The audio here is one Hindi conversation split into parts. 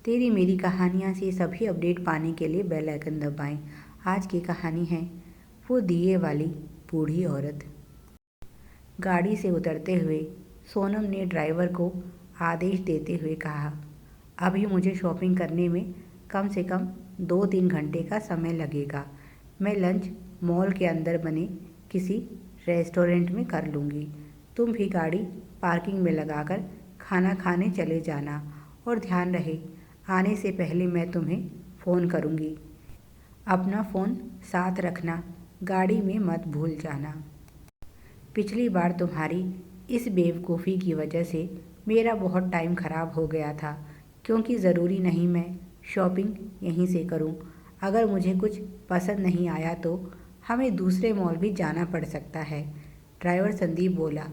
तेरी मेरी कहानियाँ से सभी अपडेट पाने के लिए बेल आइकन दबाएं। आज की कहानी है वो दिए वाली बूढ़ी औरत। गाड़ी से उतरते हुए सोनम ने ड्राइवर को आदेश देते हुए कहा, अभी मुझे शॉपिंग करने में कम से कम 2-3 घंटे का समय लगेगा। मैं लंच मॉल के अंदर बने किसी रेस्टोरेंट में कर लूँगी। तुम भी गाड़ी पार्किंग में लगाकर खाना खाने चले जाना और ध्यान रहे आने से पहले मैं तुम्हें फ़ोन करूँगी। अपना फ़ोन साथ रखना, गाड़ी में मत भूल जाना। पिछली बार तुम्हारी इस बेवकूफ़ी की वजह से मेरा बहुत टाइम ख़राब हो गया था, क्योंकि ज़रूरी नहीं मैं शॉपिंग यहीं से करूं। अगर मुझे कुछ पसंद नहीं आया तो हमें दूसरे मॉल भी जाना पड़ सकता है। ड्राइवर संदीप बोला,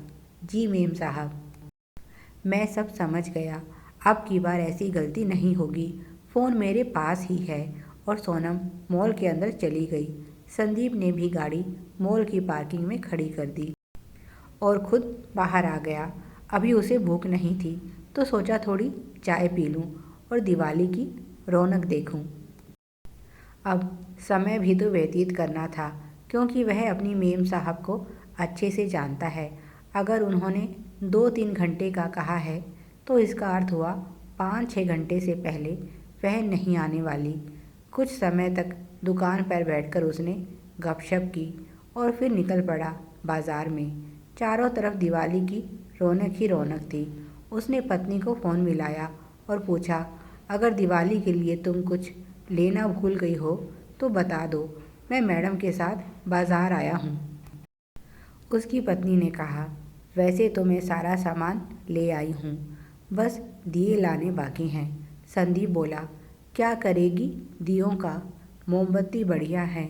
जी मेम साहब, मैं सब समझ गया। अब की बार ऐसी गलती नहीं होगी। फ़ोन मेरे पास ही है। और सोनम मॉल के अंदर चली गई। संदीप ने भी गाड़ी मॉल की पार्किंग में खड़ी कर दी और खुद बाहर आ गया। अभी उसे भूख नहीं थी तो सोचा थोड़ी चाय पी लूं और दिवाली की रौनक देखूं। अब समय भी तो व्यतीत करना था, क्योंकि वह अपनी मेम साहब को अच्छे से जानता है। अगर उन्होंने 2-3 घंटे का कहा है तो इसका अर्थ हुआ 5-6 घंटे से पहले वह नहीं आने वाली। कुछ समय तक दुकान पर बैठकर उसने गपशप की और फिर निकल पड़ा बाज़ार में। चारों तरफ दिवाली की रौनक ही रौनक थी। उसने पत्नी को फ़ोन मिलाया और पूछा, अगर दिवाली के लिए तुम कुछ लेना भूल गई हो तो बता दो, मैं मैडम के साथ बाज़ार आया हूँ। उसकी पत्नी ने कहा, वैसे तो मैं सारा सामान ले आई हूँ, बस दिए लाने बाकी हैं। संदीप बोला, क्या करेगी दियों का? मोमबत्ती बढ़िया है,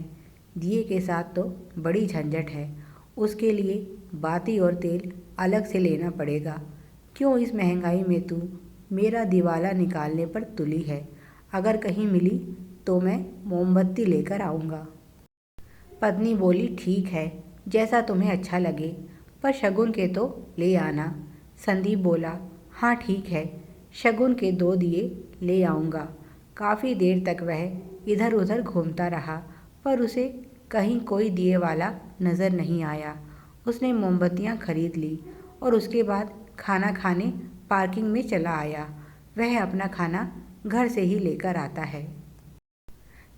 दिए के साथ तो बड़ी झंझट है। उसके लिए बाती और तेल अलग से लेना पड़ेगा। क्यों इस महंगाई में तू मेरा दिवाला निकालने पर तुली है? अगर कहीं मिली तो मैं मोमबत्ती लेकर आऊँगा। पत्नी बोली, ठीक है, जैसा तुम्हें अच्छा लगे, पर शगुन के तो ले आना। संदीप बोला, हाँ ठीक है, शगुन के 2 दिए ले आऊँगा। काफ़ी देर तक वह इधर उधर घूमता रहा, पर उसे कहीं कोई दिए वाला नज़र नहीं आया। उसने मोमबत्तियाँ खरीद ली और उसके बाद खाना खाने पार्किंग में चला आया। वह अपना खाना घर से ही लेकर आता है।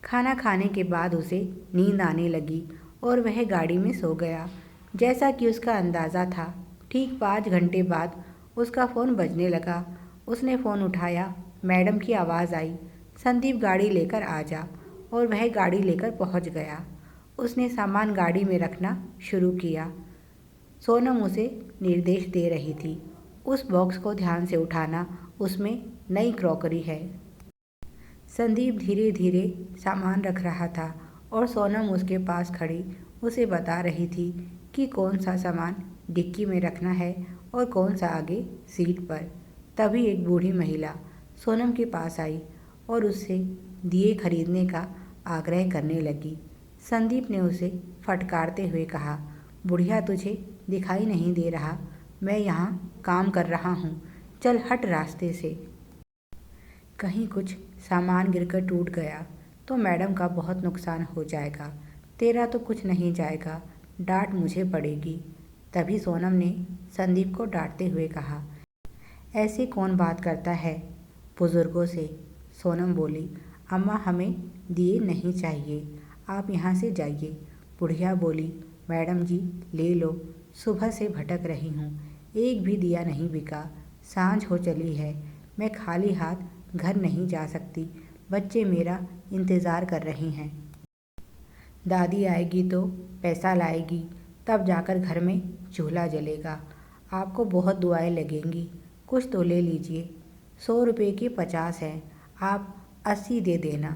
खाना खाने के बाद उसे नींद आने लगी और वह गाड़ी में सो गया। जैसा कि उसका अंदाज़ा था, ठीक 5 घंटे बाद उसका फ़ोन बजने लगा। उसने फ़ोन उठाया, मैडम की आवाज़ आई, संदीप गाड़ी लेकर आ जा। और वह गाड़ी लेकर पहुंच गया। उसने सामान गाड़ी में रखना शुरू किया। सोनम उसे निर्देश दे रही थी, उस बॉक्स को ध्यान से उठाना, उसमें नई क्रॉकरी है। संदीप धीरे धीरे सामान रख रहा था और सोनम उसके पास खड़ी उसे बता रही थी कि कौन सा सामान डिक्की में रखना है और कौन सा आगे सीट पर। तभी एक बूढ़ी महिला सोनम के पास आई और उससे दिए खरीदने का आग्रह करने लगी। संदीप ने उसे फटकारते हुए कहा, बुढ़िया तुझे दिखाई नहीं दे रहा? मैं यहाँ काम कर रहा हूँ, चल हट रास्ते से। कहीं कुछ सामान गिरकर टूट गया तो मैडम का बहुत नुकसान हो जाएगा। तेरा तो कुछ नहीं जाएगा, डांट मुझे पड़ेगी। तभी सोनम ने संदीप को डांटते हुए कहा, ऐसे कौन बात करता है बुज़ुर्गों से? सोनम बोली, अम्मा हमें दिए नहीं चाहिए, आप यहाँ से जाइए। बुढ़िया बोली, मैडम जी ले लो, सुबह से भटक रही हूँ, एक भी दिया नहीं बिका। सांझ हो चली है, मैं खाली हाथ घर नहीं जा सकती, बच्चे मेरा इंतज़ार कर रहे हैं। दादी आएगी तो पैसा लाएगी, तब जाकर घर में चूल्हा जलेगा। आपको बहुत दुआएं लगेंगी, कुछ तो ले लीजिए। 100 रुपये के 50 हैं, आप 80 दे देना।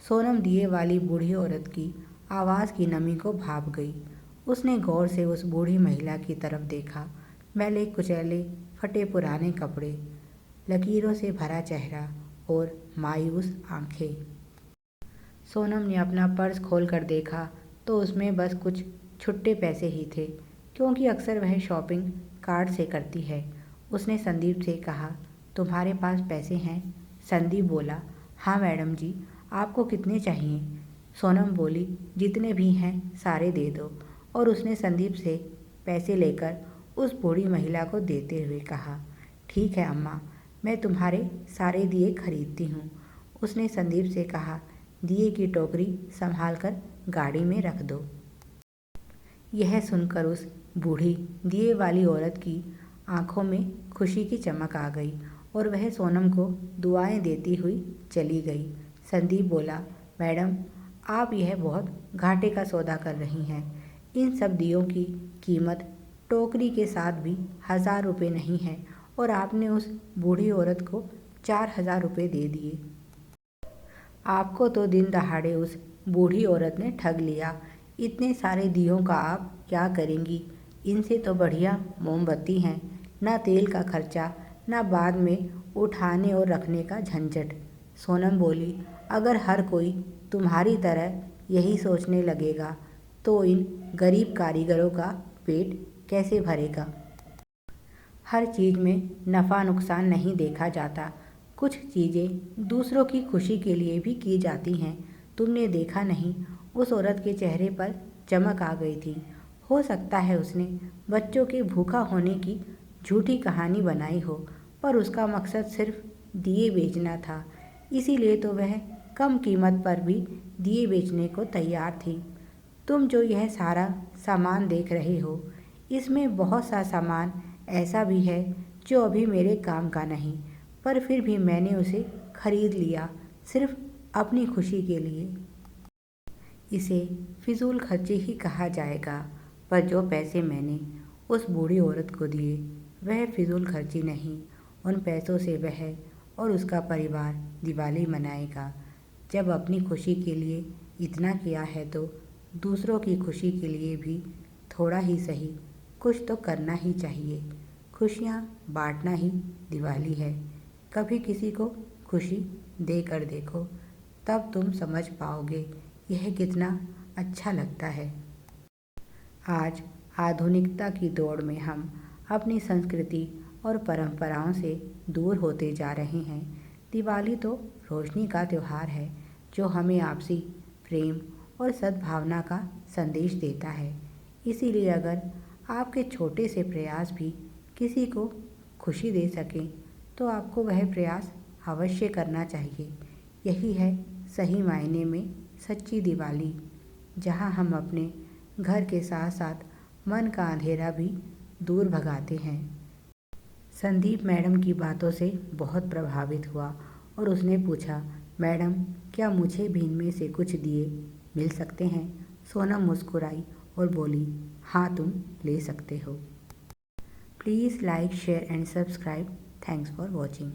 सोनम दिए वाली बूढ़ी औरत की आवाज़ की नमी को भाप गई। उसने गौर से उस बूढ़ी महिला की तरफ देखा। मैले कुचैले फटे पुराने कपड़े, लकीरों से भरा चेहरा और मायूस आंखें। सोनम ने अपना पर्स खोलकर देखा तो उसमें बस कुछ छुट्टे पैसे ही थे, क्योंकि अक्सर वह शॉपिंग कार्ड से करती है। उसने संदीप से कहा, तुम्हारे पास पैसे हैं? संदीप बोला, हाँ मैडम जी, आपको कितने चाहिए? सोनम बोली, जितने भी हैं सारे दे दो। और उसने संदीप से पैसे लेकर उस बूढ़ी महिला को देते हुए कहा, ठीक है अम्मा, मैं तुम्हारे सारे दिए खरीदती हूँ। उसने संदीप से कहा, दिए की टोकरी संभाल कर गाड़ी में रख दो। यह सुनकर उस बूढ़ी दिए वाली औरत की आंखों में खुशी की चमक आ गई और वह सोनम को दुआएं देती हुई चली गई। संदीप बोला, मैडम, आप यह बहुत घाटे का सौदा कर रही हैं। इन सब दियों की कीमत टोकरी के साथ भी 1000 रुपये नहीं है और आपने उस बूढ़ी औरत को 4000 रुपये दे दिए। आपको तो दिन दहाड़े उस बूढ़ी औरत ने ठग लिया। इतने सारे दियों का आप क्या करेंगी? इनसे तो बढ़िया मोमबत्ती हैं। ना तेल का खर्चा, ना बाद में उठाने और रखने का झंझट। सोनम बोली, अगर हर कोई तुम्हारी तरह यही सोचने लगेगा तो इन गरीब कारीगरों का पेट कैसे भरेगा? हर चीज़ में नफ़ा नुकसान नहीं देखा जाता। कुछ चीज़ें दूसरों की खुशी के लिए भी की जाती हैं। तुमने देखा नहीं, उस औरत के चेहरे पर चमक आ गई थी। हो सकता है उसने बच्चों के भूखा होने की झूठी कहानी बनाई हो, पर उसका मकसद सिर्फ दिए बेचना था। इसीलिए तो वह कम कीमत पर भी दिए बेचने को तैयार थी। तुम जो यह सारा सामान देख रहे हो, इसमें बहुत सा सामान ऐसा भी है जो अभी मेरे काम का नहीं, पर फिर भी मैंने उसे खरीद लिया सिर्फ अपनी खुशी के लिए। इसे फिजूल खर्ची ही कहा जाएगा, पर जो पैसे मैंने उस बूढ़ी औरत को दिए वह फिजूल खर्ची नहीं। उन पैसों से वह और उसका परिवार दिवाली मनाएगा। जब अपनी खुशी के लिए इतना किया है तो दूसरों की खुशी के लिए भी थोड़ा ही सही कुछ तो करना ही चाहिए। खुशियाँ बांटना ही दिवाली है। कभी किसी को खुशी दे कर देखो, तब तुम समझ पाओगे यह कितना अच्छा लगता है। आज आधुनिकता की दौड़ में हम अपनी संस्कृति और परंपराओं से दूर होते जा रहे हैं। दिवाली तो रोशनी का त्यौहार है जो हमें आपसी प्रेम और सद्भावना का संदेश देता है। इसीलिए अगर आपके छोटे से प्रयास भी किसी को खुशी दे सकें तो आपको वह प्रयास अवश्य करना चाहिए। यही है सही मायने में सच्ची दिवाली, जहाँ हम अपने घर के साथ साथ मन का अंधेरा भी दूर भगाते हैं। संदीप मैडम की बातों से बहुत प्रभावित हुआ और उसने पूछा, मैडम, क्या मुझे भी इनमें से कुछ दिए मिल सकते हैं? सोनम मुस्कुराई और बोली, हाँ, तुम ले सकते हो। Please like, share and subscribe. Thanks for watching.